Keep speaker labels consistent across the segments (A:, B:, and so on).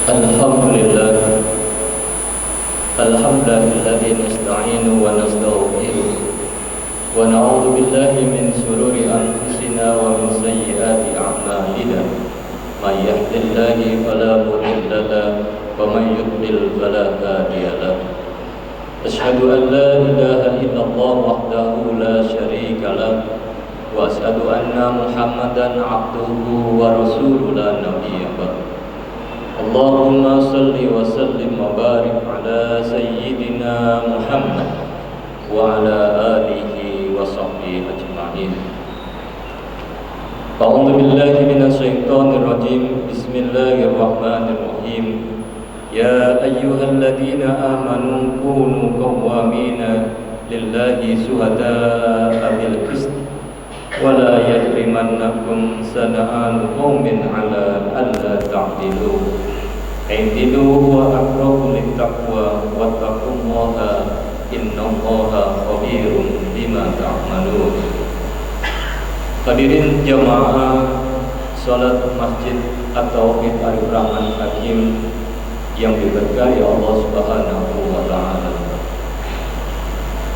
A: Alhamdulillah, alhamdulilladzi nasta'inu wa nastaghfiruh wa na'udzu billahi min shururi anfusina wa min sayyiati a'malina. May yahdihillahu fala mudilla lahu wa may yudlil fala hadiya lahu. Asyhadu an la ilaha illallah wahdahu la syarika lahu wa asyhadu anna Muhammadan 'abduhu wa rasuluhu la nabiyya ba'dahu. Allahumma salli wa sallim wa barik ala sayyidina Muhammad wa ala alihi wa sahbihi ajma'in. A'udzu billahi minasy syaithanir rajim. Bismillahirrahmanirrahim. Ya ayyuhalladzina amanu kunu qawwamina lillahi syuhada'a bil qist wa la yajrimannakum sana'anu qaumin 'ala alla ta'dilu. I'dilu wa aqrabu littaqwa wattaqullaha innallaha khabirum bima ta'malun. Hadirin jamaah salat Masjid At-Tauhid Arif Rahman Hakim yang diberkahi Allah Subhanahu wa taala.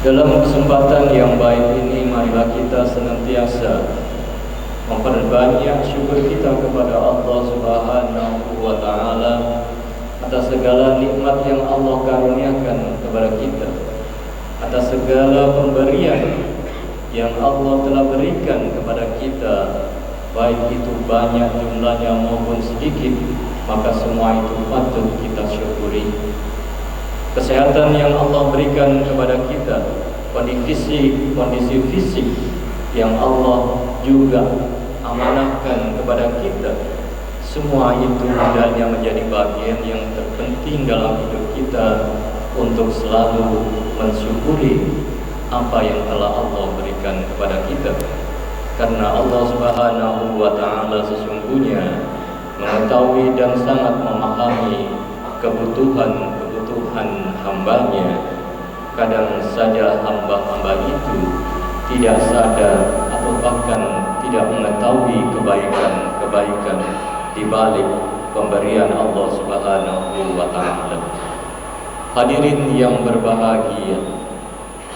A: Dalam kesempatan yang baik ini, marilah kita senantiasa memperbanyak syukur kita kepada Allah Subhanahu wa taala atas segala nikmat yang Allah karuniakan kepada kita, atas segala pemberian yang Allah telah berikan kepada kita, baik itu banyak jumlahnya maupun sedikit, maka semua itu patut kita syukuri. Kesehatan yang Allah berikan kepada kita, kondisi fisik yang Allah juga amanahkan kepada kita, semua itu hendaknya menjadi bagian yang terpenting dalam hidup kita untuk selalu mensyukuri apa yang telah Allah berikan kepada kita. Karena Allah Subhanahu wa taala sesungguhnya mengetahui dan sangat memahami kebutuhan hambanya. Kadang saja hamba-hamba itu tidak sadar atau bahkan tidak mengetahui kebaikan di balik pemberian Allah Subhanahu wa taala. Hadirin yang berbahagia,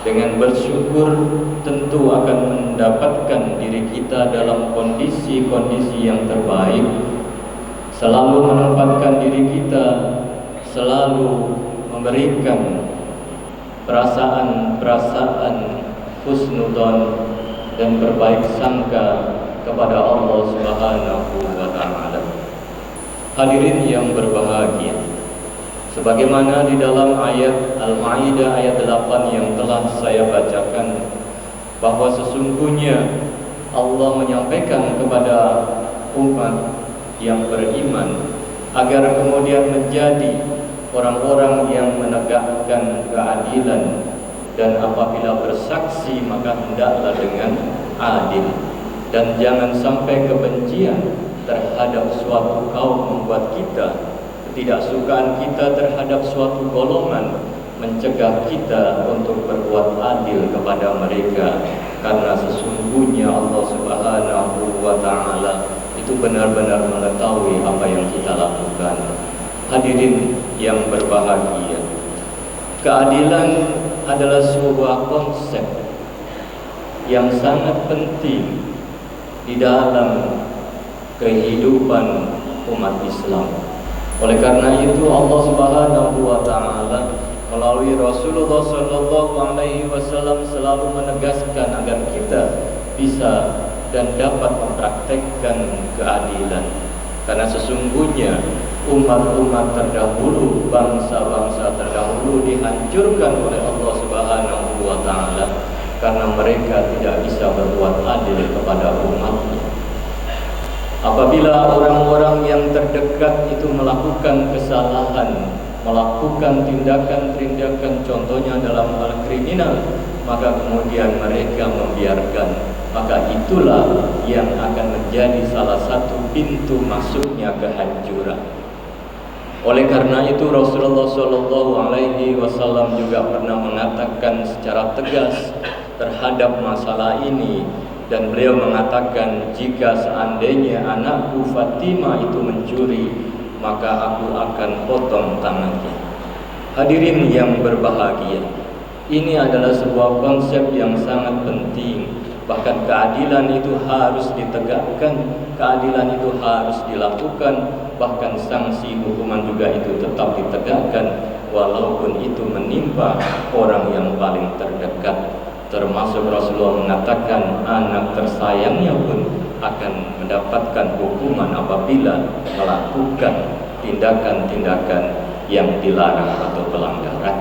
A: dengan bersyukur tentu akan mendapatkan diri kita dalam kondisi-kondisi yang terbaik, selalu menempatkan diri kita, selalu memberikan perasaan husnudzon dan berbaik sangka kepada Allah Subhanahu wa taala. Hadirin yang berbahagia, sebagaimana di dalam ayat Al-Maidah ayat 8 yang telah saya bacakan, bahwa sesungguhnya Allah menyampaikan kepada umat yang beriman agar kemudian menjadi orang-orang yang menegakkan keadilan, dan apabila bersaksi maka hendaklah dengan adil, dan jangan sampai kebencian terhadap suatu kaum membuat ketidaksukaan kita terhadap suatu golongan mencegah kita untuk berbuat adil kepada mereka. Karena sesungguhnya Allah Subhanahu wa taala itu benar-benar mengetahui apa yang kita lakukan. Hadirin yang berbahagia, keadilan adalah sebuah konsep yang sangat penting di dalam kehidupan umat Islam. Oleh karena itu Allah Subhanahu wa taala melalui Rasulullah sallallahu alaihi wasallam selalu menegaskan agar kita bisa dan dapat mempraktekkan keadilan. Karena sesungguhnya umat-umat terdahulu, bangsa-bangsa terdahulu dihancurkan oleh Allah Subhanahu wa taala karena mereka tidak bisa berbuat adil kepada umatnya. Apabila orang-orang yang terdekat itu melakukan kesalahan, melakukan tindakan-tindakan contohnya dalam hal kriminal, maka kemudian mereka membiarkan, maka itulah yang akan menjadi salah satu pintu masuknya kehancuran. Oleh karena itu Rasulullah Shallallahu Alaihi Wasallam juga pernah mengatakan secara tegas terhadap masalah ini, dan beliau mengatakan, jika seandainya anakku Fatimah itu mencuri, maka aku akan potong tangannya. Hadirin yang berbahagia, ini adalah sebuah konsep yang sangat penting. Bahkan keadilan itu harus ditegakkan, keadilan itu harus dilakukan, bahkan sanksi hukuman juga itu tetap ditegakkan, walaupun itu menimpa orang yang paling terdekat. Termasuk Rasulullah mengatakan anak tersayangnya pun akan mendapatkan hukuman apabila melakukan tindakan-tindakan yang dilarang atau pelanggaran.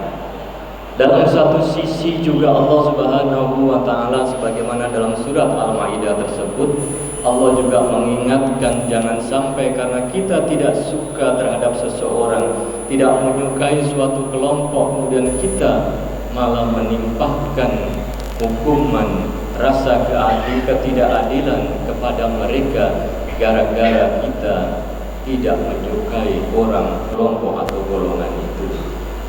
A: Dalam satu sisi juga Allah Subhanahu wa taala sebagaimana dalam surat Al-Maidah tersebut, Allah juga mengingatkan jangan sampai karena kita tidak suka terhadap seseorang, tidak menyukai suatu kelompok, kemudian kita malah menimpahkan hukuman rasa ketidakadilan kepada mereka gara-gara kita tidak menyukai orang, kelompok atau golongan itu.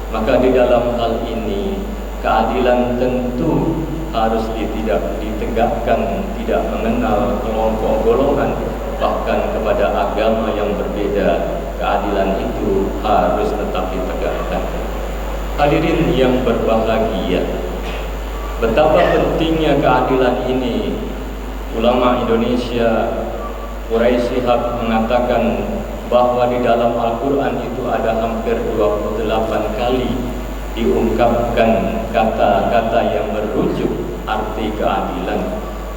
A: Maka di dalam hal ini keadilan tentu harus ditegakkan, tidak mengenal kelompok golongan, bahkan kepada agama yang berbeda keadilan itu harus tetap ditegakkan. Hadirin yang berbahagia, betapa pentingnya keadilan ini. Ulama Indonesia Quraisy Shihab mengatakan bahwa di dalam Al-Quran itu ada hampir 28 kali diungkapkan kata-kata yang merujuk arti keadilan.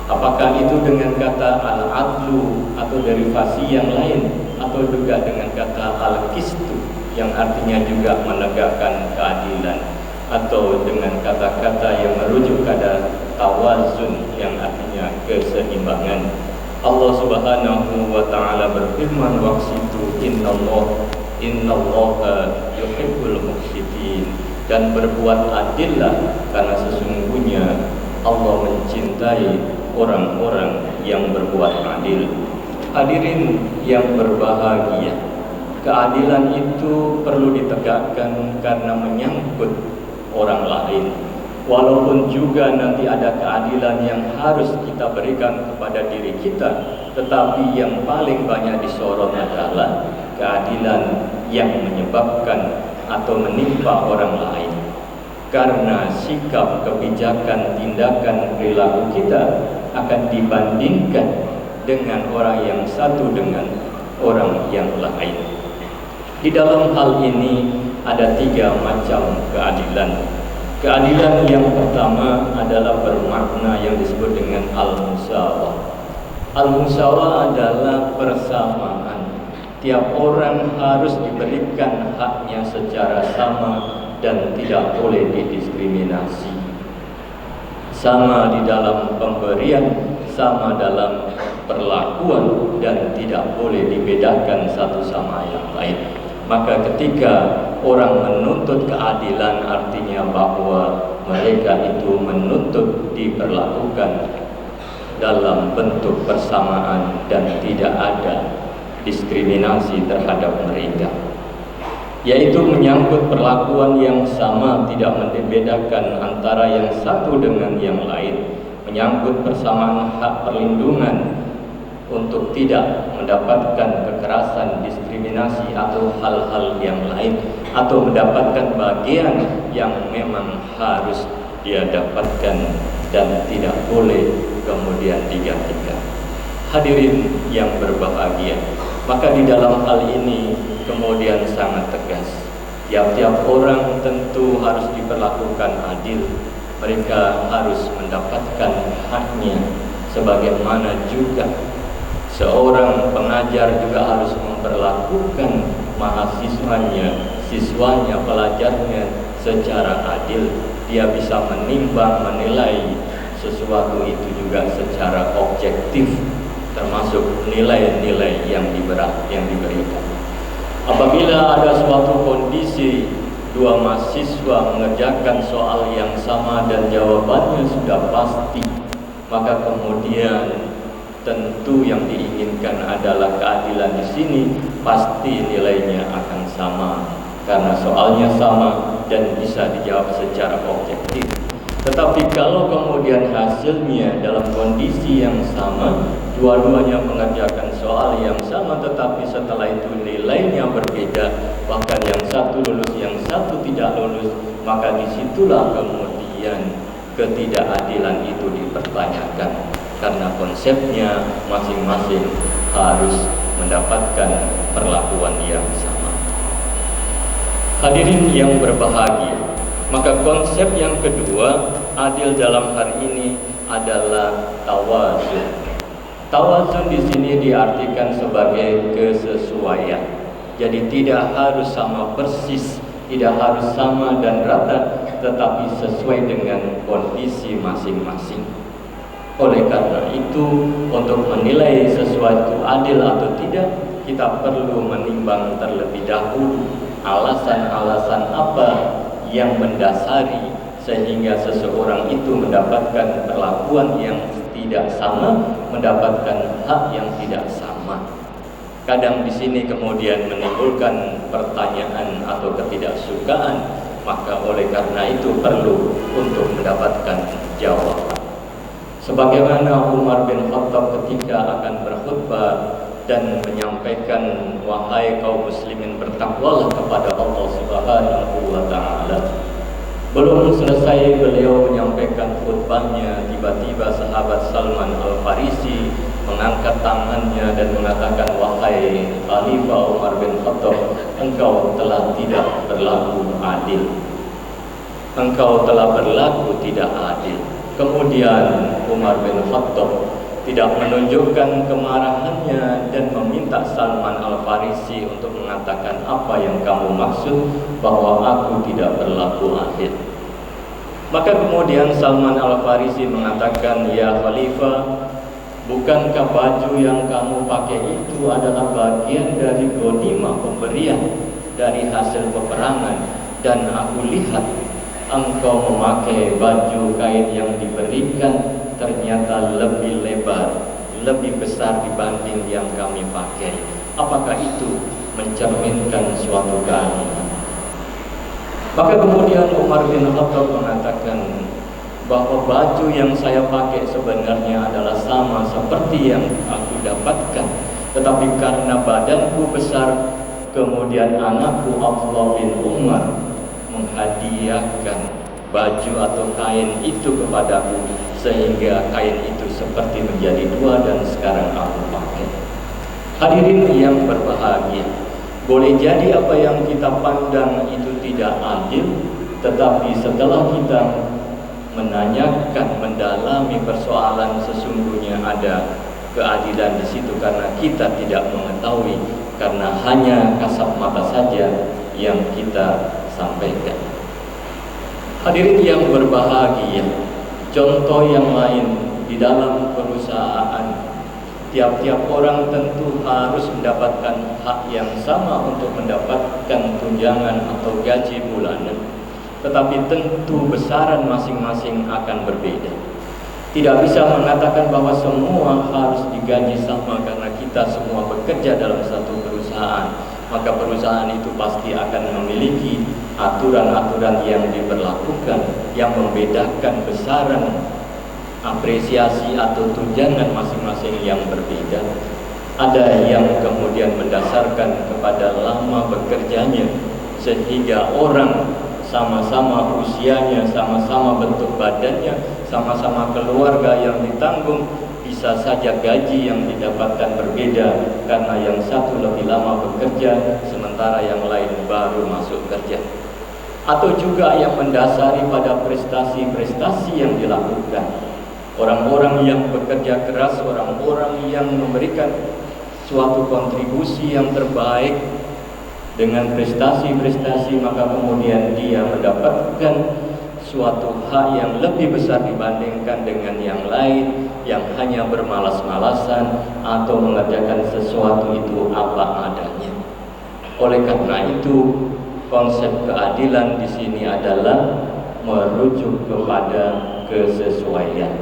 A: Apakah itu dengan kata al-adlu atau derivasi yang lain, atau juga dengan kata al-qistu yang artinya juga menegakkan keadilan, atau dengan kata-kata yang merujuk pada tawazun yang artinya keseimbangan. Allah Subhanahu wa taala berfirman waqsitu innallaha yuhibbul muqsitin, dan berbuat adillah karena sesungguhnya Allah mencintai orang-orang yang berbuat adil. Hadirin yang berbahagia, keadilan itu perlu ditegakkan karena menyangkut orang lain. Walaupun juga nanti ada keadilan yang harus kita berikan kepada diri kita, tetapi yang paling banyak disorot adalah keadilan yang menyebabkan atau menimpa orang lain. Karena sikap, kebijakan, tindakan, perilaku kita akan dibandingkan dengan orang yang satu dengan orang yang lain. Di dalam hal ini ada 3 macam keadilan. Keadilan yang pertama adalah bermakna yang disebut dengan al-musawah. Al-musawah adalah persamaan. Tiap orang harus diberikan haknya secara sama dan tidak boleh didiskriminasi. Sama di dalam pemberian, sama dalam perlakuan, dan tidak boleh dibedakan satu sama yang lain. Maka ketika orang menuntut keadilan, artinya bahwa mereka itu menuntut diperlakukan dalam bentuk persamaan dan tidak ada diskriminasi terhadap mereka, yaitu menyangkut perlakuan yang sama, tidak membedakan antara yang satu dengan yang lain, menyangkut persamaan hak perlindungan untuk tidak mendapatkan kekerasan, diskriminasi atau hal-hal yang lain, atau mendapatkan bagian yang memang harus dia dapatkan dan tidak boleh kemudian digantikan. Hadirin yang berbahagia, maka di dalam hal ini kemudian sangat tegas. Tiap-tiap orang tentu harus diperlakukan adil. Mereka harus mendapatkan haknya, sebagaimana juga seorang pengajar juga harus memperlakukan mahasiswanya, siswanya, pelajarnya secara adil. Dia bisa menimbang, menilai sesuatu itu juga secara objektif, termasuk nilai-nilai yang diberikan. Apabila ada suatu kondisi 2 mahasiswa mengerjakan soal yang sama dan jawabannya sudah pasti, maka kemudian tentu yang diinginkan adalah keadilan. Di sini pasti nilainya akan sama karena soalnya sama dan bisa dijawab secara objektif. Tetapi kalau kemudian hasilnya dalam kondisi yang sama, dua-duanya mengerjakan soal yang sama, tetapi setelah itu nilainya berbeda, bahkan yang satu lulus, yang satu tidak lulus, maka disitulah kemudian ketidakadilan itu dipertanyakan, karena konsepnya masing-masing harus mendapatkan perlakuan yang sama. Hadirin yang berbahagia, maka konsep yang kedua adil dalam hal ini adalah tawazun. Tawazun di sini diartikan sebagai kesesuaian. Jadi tidak harus sama persis, tidak harus sama dan rata, tetapi sesuai dengan kondisi masing-masing. Oleh karena itu, untuk menilai sesuatu adil atau tidak, kita perlu menimbang terlebih dahulu alasan-alasan apa yang mendasari sehingga seseorang itu mendapatkan perlakuan yang tidak sama, mendapatkan hak yang tidak sama. Kadang di sini kemudian menimbulkan pertanyaan atau ketidaksukaan, maka oleh karena itu perlu untuk mendapatkan jawaban. Sebagaimana Umar bin Khattab ketika akan berkhutbah dan menyampaikan, wahai kaum muslimin, bertakwalah kepada Allah Subhanahu wa taala. Belum selesai beliau menyampaikan khutbahnya, tiba-tiba sahabat Salman Al-Farisi mengangkat tangannya dan mengatakan, wahai Khalifah Umar bin Khattab, engkau telah tidak berlaku adil. Engkau telah berlaku tidak adil. Kemudian Umar bin Khattab tidak menunjukkan kemarahannya dan meminta Salman Al-Farisi untuk mengatakan, apa yang kamu maksud bahwa aku tidak berlaku adil. Maka kemudian Salman Al-Farisi mengatakan, ya Khalifah, bukankah baju yang kamu pakai itu adalah bagian dari ghanimah, pemberian dari hasil peperangan, dan aku lihat engkau memakai baju kain yang diberikan ternyata lebih lebar, lebih besar dibanding yang kami pakai. Apakah itu mencerminkan suatu keadilan? Maka kemudian Umar bin Khattab mengatakan bahwa baju yang saya pakai sebenarnya adalah sama seperti yang aku dapatkan, tetapi karena badanku besar, kemudian anakku Abdullah bin Umar menghadiahkan baju atau kain itu kepadaku, sehingga kain itu seperti menjadi dua dan sekarang aku pakai. Hadirin yang berbahagia, boleh jadi apa yang kita pandang itu tidak adil, tetapi setelah kita menanyakan, mendalami persoalan, sesungguhnya ada keadilan di situ, karena kita tidak mengetahui, karena hanya kasat mata saja yang kita sampaikan. Hadirin yang berbahagia, contoh yang lain di dalam perusahaan, tiap-tiap orang tentu harus mendapatkan hak yang sama untuk mendapatkan tunjangan atau gaji bulanan, tetapi tentu besaran masing-masing akan berbeda. Tidak bisa mengatakan bahwa semua harus digaji sama karena kita semua bekerja dalam satu perusahaan. Maka perusahaan itu pasti akan memiliki aturan-aturan yang diberlakukan yang membedakan besaran apresiasi atau tunjangan masing-masing yang berbeda. Ada yang kemudian mendasarkan kepada lama bekerjanya, sehingga orang sama-sama usianya, sama-sama bentuk badannya, sama-sama keluarga yang ditanggung, bisa saja gaji yang didapatkan berbeda karena yang satu lebih lama bekerja sementara yang lain baru masuk kerja. Atau juga yang mendasari pada prestasi-prestasi yang dilakukan. Orang-orang yang bekerja keras, orang-orang yang memberikan suatu kontribusi yang terbaik dengan prestasi-prestasi, maka kemudian dia mendapatkan suatu hak yang lebih besar dibandingkan dengan yang lain yang hanya bermalas-malasan atau mengerjakan sesuatu itu apa adanya. Oleh karena itu, konsep keadilan di sini adalah merujuk kepada kesesuaian,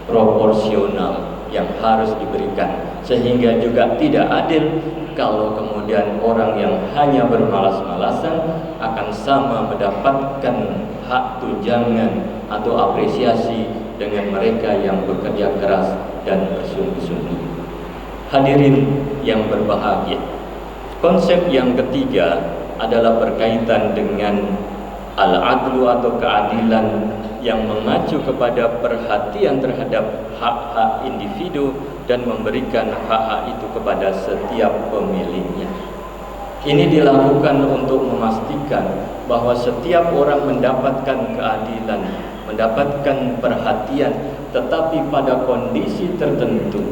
A: proporsional yang harus diberikan Sehingga juga tidak adil kalau kemudian orang yang hanya bermalas-malasan akan sama mendapatkan hak tunjangan atau apresiasi dengan mereka yang bekerja keras dan bersungguh-sungguh. Hadirin yang berbahagia, konsep yang ketiga adalah berkaitan dengan al-adlu atau keadilan yang mengacu kepada perhatian terhadap hak-hak individu dan memberikan hak-hak itu kepada setiap pemiliknya. Ini dilakukan untuk memastikan bahwa setiap orang mendapatkan keadilan, mendapatkan perhatian, tetapi pada kondisi tertentu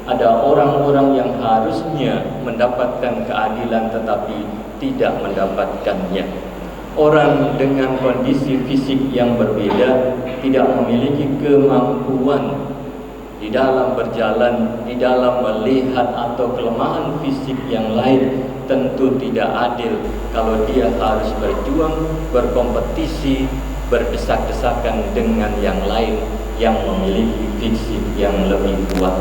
A: ada orang-orang yang harusnya mendapatkan keadilan tetapi tidak mendapatkannya. Orang dengan kondisi fisik yang berbeda tidak memiliki kemampuan di dalam berjalan, di dalam melihat atau kelemahan fisik yang lain. Tentu tidak adil kalau dia harus berjuang, berkompetisi, berdesak-desakan dengan yang lain yang memiliki fisik yang lebih kuat.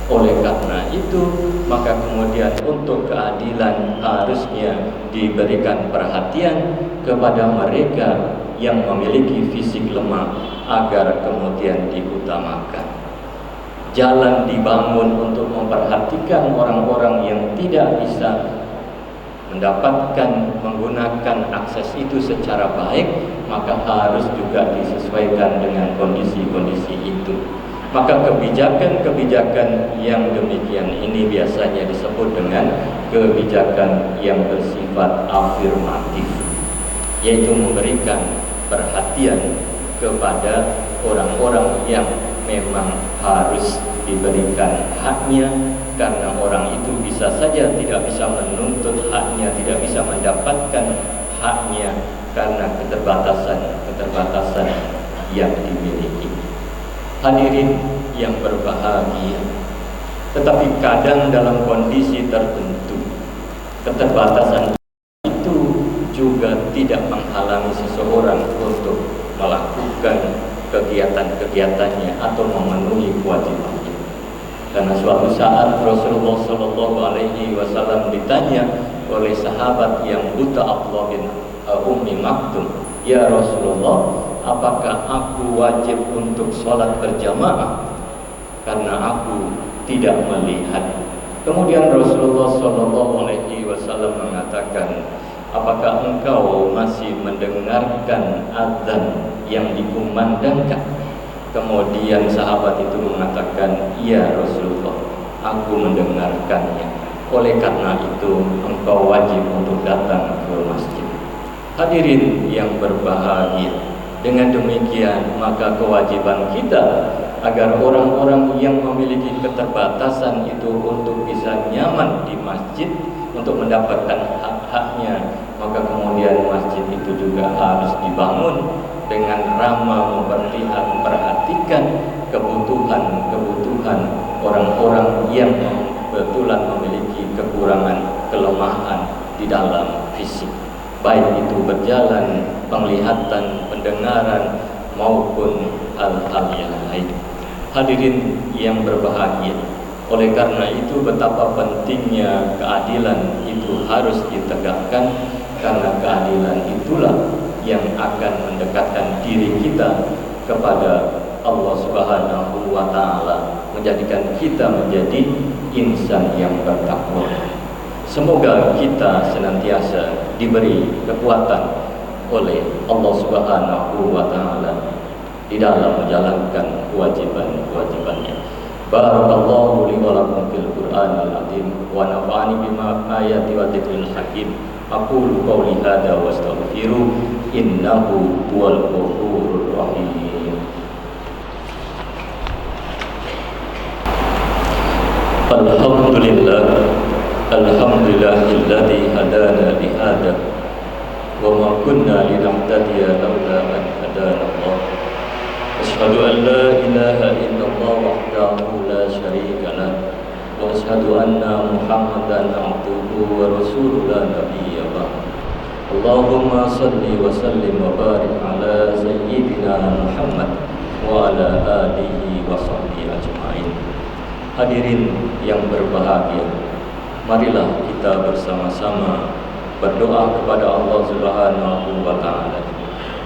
A: Oleh karena itu, maka kemudian untuk keadilan harusnya diberikan perhatian kepada mereka yang memiliki fisik lemah agar kemudian diutamakan. Jalan dibangun untuk memperhatikan orang-orang yang tidak bisa mendapatkan menggunakan akses itu secara baik, maka harus juga disesuaikan dengan kondisi-kondisi itu. Maka kebijakan-kebijakan yang demikian ini biasanya disebut dengan kebijakan yang bersifat afirmatif, yaitu memberikan perhatian kepada orang-orang yang memang harus diberikan haknya, karena orang itu bisa saja tidak bisa menuntut haknya, tidak bisa mendapatkan haknya karena keterbatasan yang dimiliki. Hadirin yang berbahagia, tetapi kadang dalam kondisi tertentu keterbatasan itu juga tidak menghalangi seseorang untuk melakukan kegiatan-kegiatannya atau memenuhi kewajibannya. Karena suatu saat Rasulullah SAW ditanya oleh sahabat yang buta, Abdullah bin Ummi Maktum, "Ya Rasulullah, apakah aku wajib untuk sholat berjamaah karena aku tidak melihat?" Kemudian Rasulullah SAW mengatakan, "Apakah engkau masih mendengarkan azan yang dikumandangkan?" Kemudian sahabat itu mengatakan, "Iya Rasulullah, aku mendengarkannya. Oleh karena itu engkau wajib untuk datang ke masjid." Hadirin yang berbahagia, dengan demikian maka kewajiban kita agar orang-orang yang memiliki keterbatasan itu untuk bisa nyaman di masjid, untuk mendapatkan hak-haknya, maka kemudian masjid itu juga harus dibangun dengan ramah memperhatikan kebutuhan orang-orang yang kebetulan memiliki kekurangan, kelemahan di dalam fisik, baik itu berjalan, penglihatan, pendengaran, maupun hal-hal yang lain. Hadirin yang berbahagia, oleh karena itu betapa pentingnya keadilan itu harus ditegakkan, karena keadilan itulah yang akan mendekatkan diri kita kepada Allah Subhanahu wa Ta'ala, menjadikan kita menjadi insan yang bertakwa. Semoga kita senantiasa diberi kekuatan oleh Allah Subhanahu wa Ta'ala di dalam menjalankan kewajiban-kewajibannya. Barakallahu li wa lakum fil Qur'anil azim wa nafa'ani bima ayati wa dzikril hakim. Aqulu qawli hadza wa astaghfiru innahu huwal ghafurur rahim. Alhamdulillahilladzi hadana li hadza wa ma kunna linahtadiya laula an hadana Allah. Asyhadu an la ilaha illallah wahdahu la syarika lah wa asyhadu anna Muhammadan abduhu wa rasuluhu la nabiyya ba'd. Allahumma salli wa sallim wa barik ala sayyidina Muhammad wa ala alihi wa sahbihi ajma'in. Hadirin yang berbahagia, marilah kita bersama-sama berdoa kepada Allah Subhanahu wa Ta'ala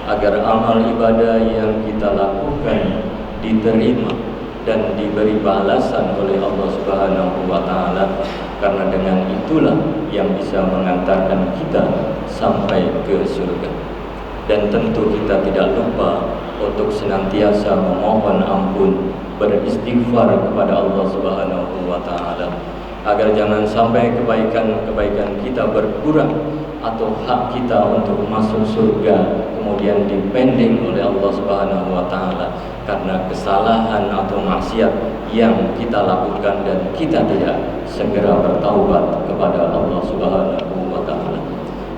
A: agar amal ibadah yang kita lakukan diterima dan diberi balasan oleh Allah Subhanahu wa Ta'ala, karena dengan itulah yang bisa mengantarkan kita sampai ke surga. Dan tentu kita tidak lupa untuk senantiasa memohon ampun, beristighfar kepada Allah Subhanahu wa Ta'ala agar jangan sampai kebaikan-kebaikan kita berkurang atau hak kita untuk masuk surga kemudian dipending oleh Allah Subhanahu wa Ta'ala karena kesalahan atau maksiat yang kita lakukan dan kita tidak segera bertaubat kepada Allah Subhanahu wa Ta'ala.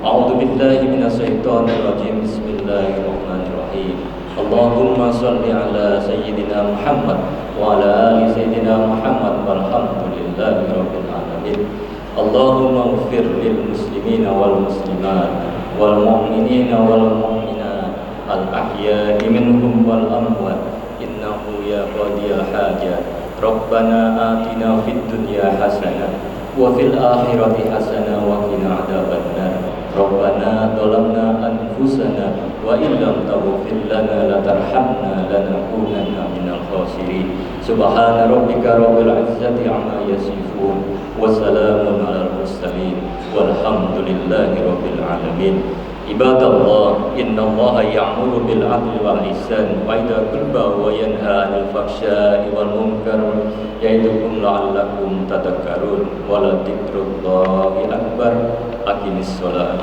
A: A'udzu billahi minasyaitonir rajim. Bismillahirrahmanirrahim. Allahumma shalli ala sayyidina Muhammad wa ala ali sayyidina Muhammad walhamdulillahi rabbil alamin. Allahumma ighfir lil muslimina wal muslimat wal mu'minina wal mu'minat al ahya'i minhum wal amwat innahu ya qadiyal hajat. Rabbana atina fid dunya hasanah wa fil akhirati hasanah wa qina adzabannar. Rabbana dhalamna anfusana wa illam taghfir lana latarhamna lanakunanna minal khasirin. Subhana rabbika rabbil izzati amma yasifun wa salamun alal mursalin walhamdulillahi rabbil alamin. Ibadallah, innallaha ya'muru bil 'adli wal ihsan wa idza qurba wa yanha 'anil fahsya'i wal munkar ya'idukum la'allakum tadhakkarun wa la dzikrullahi akbar. Aqimis shalah.